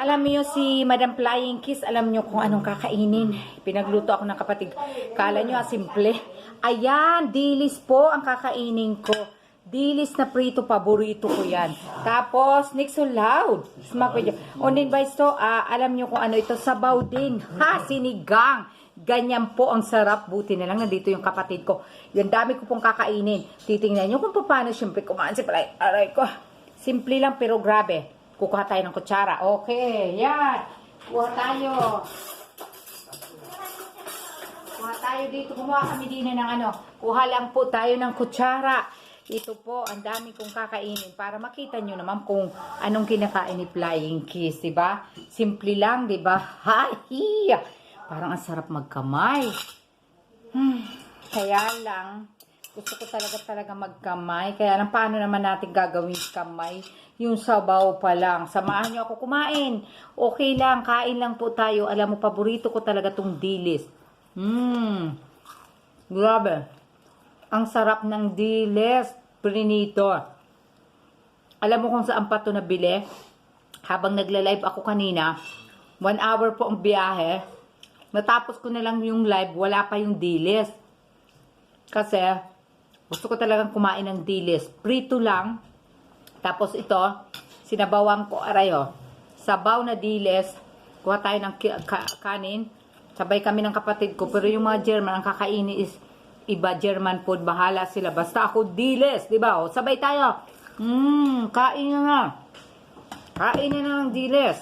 Alam niyo si Madam Flying Kiss, alam niyo kung anong kakainin. Pinagluto ako ng kapatid. Kala niyo simple. Ayan, dilis po ang kakainin ko. Dilis na prito, paborito ko yan. Tapos, next so loud. Smack with you. Onin ba ito? Alam niyo kung ano ito? Sabaw din. Ha, sinigang. Ganyan po ang sarap. Buti na lang nandito yung kapatid ko. Yung dami ko pong kakainin. Titingnan niyo kung paano siyempre kumain si Palay. Aray ko. Simple lang pero grabe. Kukuha tayo ng kutsara. Okay, yan. Kuha tayo. Kuha tayo dito. Kumuha kami din ng ano. Kuha lang po tayo ng kutsara. Ito po, ang dami kong kakainin para makita nyo naman kung anong kinakain ni Flying Kiss, diba? Simple lang, diba? Hi! Parang ang sarap magkamay. Kaya lang, gusto ko talaga magkamay. Kaya lang, paano naman natin gagawin kamay? Yung sabaw pa lang. Samahan nyo ako kumain. Okay lang, kain lang po tayo. Alam mo, paborito ko talaga tong dilis. Grabe. Ang sarap ng dilis. Prinito. Alam mo kung saan pa ito nabili? Habang nagla-live ako kanina, 1 hour po ang biyahe. Natapos ko na lang yung live, wala pa yung dilis. Kasi, gusto ko talagang kumain ng dilis. Prito lang. Tapos ito, sinabawan ko, arayo. Sabaw na dilis. Kuha tayo ng kanin. Sabay kami ng kapatid ko. Pero yung mga German, ang kakainin is iba, German food. Bahala sila. Basta ako dilis. Diba? O, sabay tayo. Kain na. Kain na ng dilis.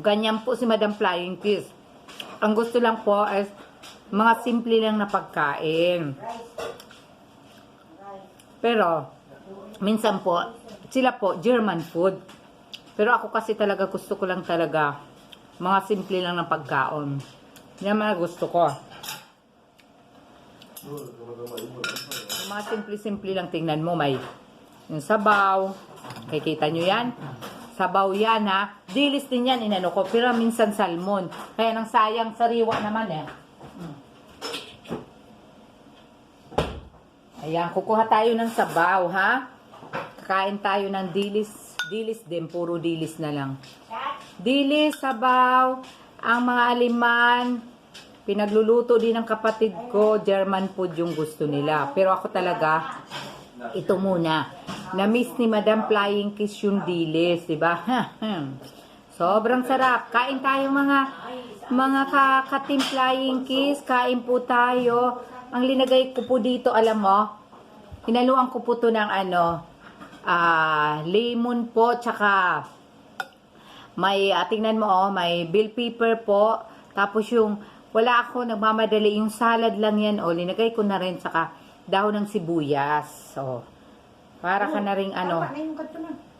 Ganyan po si Madam Flying Kiss. Ang gusto lang po is mga simple lang na pagkain. Pero, minsan po, sila po, German food. Pero ako kasi talaga, gusto ko lang talaga, mga simple lang na pagkaon. Yan mga gusto ko. Yung mga simple-simple lang, tingnan mo, may yung sabaw. Kikita nyo yan? Sabaw yan, ha? Dilis din yan, inano ko. Pero minsan salmon. Kaya nang sayang, sariwa naman, eh. Ayan, kukuha tayo ng sabaw, ha? Kakain tayo ng dilis. Dilis din, puro dilis na lang. Dilis, sabaw, ang mga aliman, pinagluluto din ng kapatid ko, German food yung gusto nila. Pero ako talaga, ito muna. Na-miss ni Madam Flying Kiss yung dilis, diba? Sobrang sarap. Kain tayo mga ka-team Flying Kiss, kain po tayo. Ang linagay ko po dito, alam mo, hinaluan ko po to ng lemon po, tsaka may, tingnan mo, may bell pepper po. Tapos yung, wala ako, nagmamadali, yung salad lang yan, linagay ko na rin, tsaka dahon ng sibuyas. So, para ka na rin,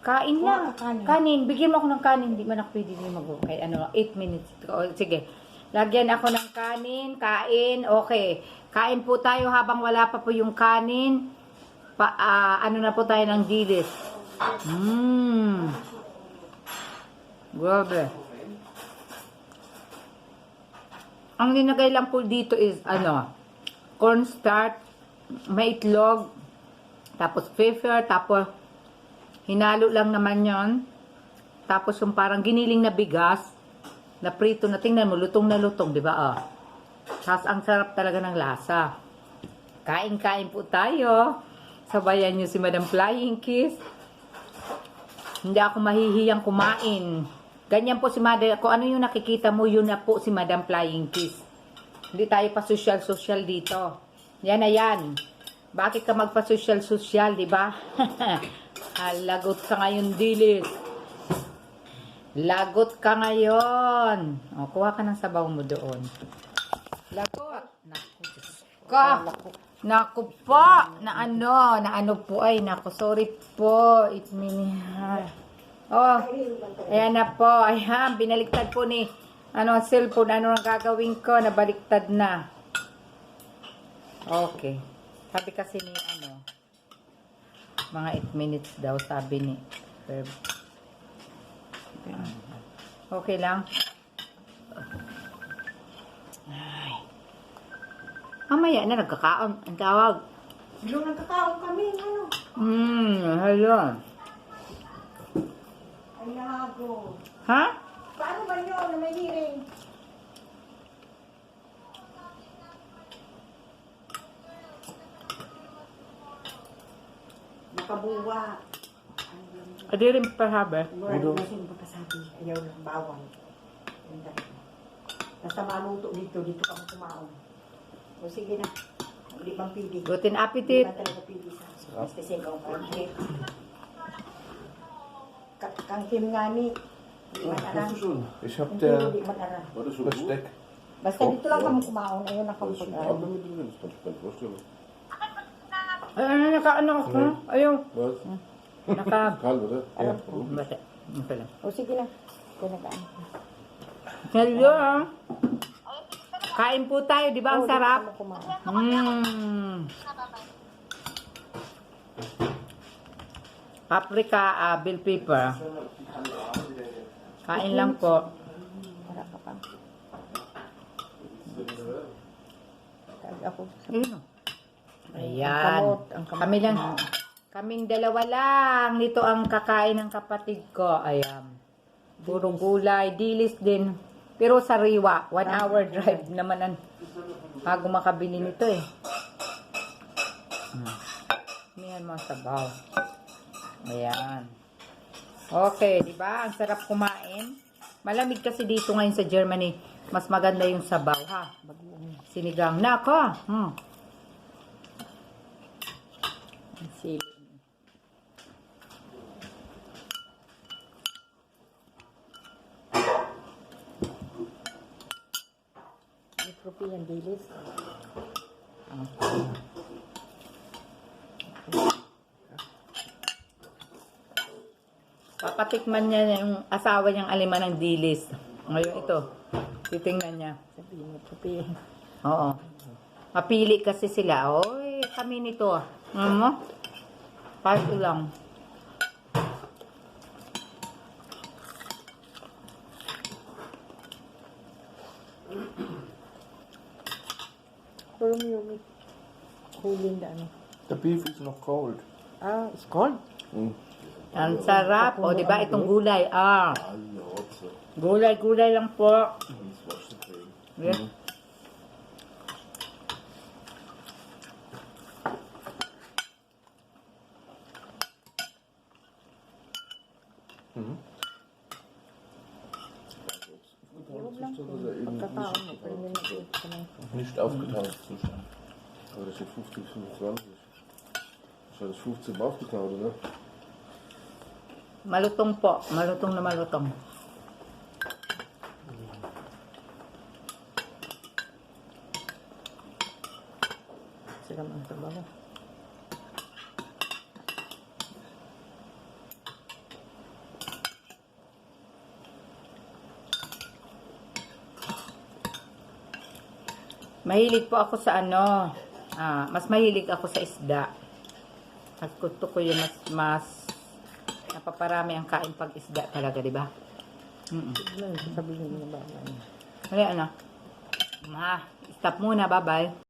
kain lang. Kanin, bigyan mo ako ng kanin, hindi man ako pwede mag-okay, 8 minutes. Sige. Lagyan ako ng kanin, kain, okay. Kain po tayo habang wala pa po yung kanin. Na po tayo ng dilis. Grabe. Ang linagay lang po dito is, cornstarch, may itlog, tapos pepper, tapos hinalo lang naman yon. Tapos yung parang giniling na bigas, na prito na, tingnan mo, lutong na lutong, di ba? Tapos ang sarap talaga ng lasa. Kain-kain po tayo. Sabayan nyo si Madam Flying Kiss. Hindi ako mahihiyang kumain. Ganyan po si Madam, kung ano yung nakikita mo, yun na po si Madam Flying Kiss. Hindi tayo pa social dito. Yan na yan. Bakit ka magpa-social, di ba? Lagot ka ngayon, dilis. Lagot ka ngayon. Kuha ka ng sabaw mo doon. Lagot. Naku po. Na ano po ay, sorry po. Ayan na po. Ayan, binaliktad po ni, cellphone. Ano ang gagawin ko? Nabaliktad na. Okay. Sabi kasi ni, mga 8 minutes daw, sabi ni Ferb. Okay lang. Ay. Mamaya na nagkakaon. Ang tawag. Yung nagkakaon kami, Hello. hinahago. Ha? Paano ba yun na may hearing? Nakabuwa. Adi rin pa sabi. Udo. Kasi ba pasabi? Ayaw ng bawang. Basta maluto dito ka kumaon. O sige na. Hindi bang pili. Guten Hindi appetit. ba talaga pili sa Mr. Sengkaw kangkim. Kangkim nga ni. Di man arang. Ich hab Hindi der di man arang. Besteck. Basta dito lang kami kumaon. Ayun ang Das ist schon kampag. Ordnung mit drin, das kann ich mir vorstellen. Ay, nakaano ako? Ayun. Was? Naka... Kalt, oder? Ja. Basta. Okay lang. O sige na. Kinagaan. Hello. Kain po tayo, di ba? Ang sarap. Dito kami kumaon. Paprika, bell pepper. Kain lang po. Wala ka pa. Tawag ako. Ayun. Ayan. Ang kamot. Kami lang. Kaming dalawa lang. Nito ang kakain ng kapatid ko. Ayan. Puro gulay, dilis din. Pero sariwa. 1 hour drive naman ang bago makabili nito eh. Mihan mo sabaw. Ayan. Okay, di ba? Ang sarap kumain. Malamig kasi dito ngayon sa Germany. Mas maganda yung sabaw, ha? Sinigang. Nako! Sili. May propi yan, dilis. Papatikman niya yung asawa niyang alima ng dilis. Ngayon ito. Titingnan niya. Sabihin mo, propi yan. Oo. Mapili kasi sila. Oy, kami nito. Ano? Paso lang. Pero may hulin na ano. Der Beef ist noch cold. Ah, it's cold? Mm. Ang sarap. O, di ba? Itong gulay. Alle Hotze. Gulay lang po. Das war schon drin. Yes. Mhm. Iwag lang po. Oder eben Pagkakaon mo, pero may nag-iit ka na. nicht aufgetaut Zustand. Aber das steht 50, 25. Wahrscheinlich 15 aufgetaut, oder? Malutong po. Malutong na malutong. Sila ang trabaho. Mahilig po ako sa ano. Mas mahilig ako sa isda. Mas gusto ko yung mas napaparami ang kain pag isda talaga, di ba? Sabihin mo na ba? Kaya ano? Stop muna. Bye-bye.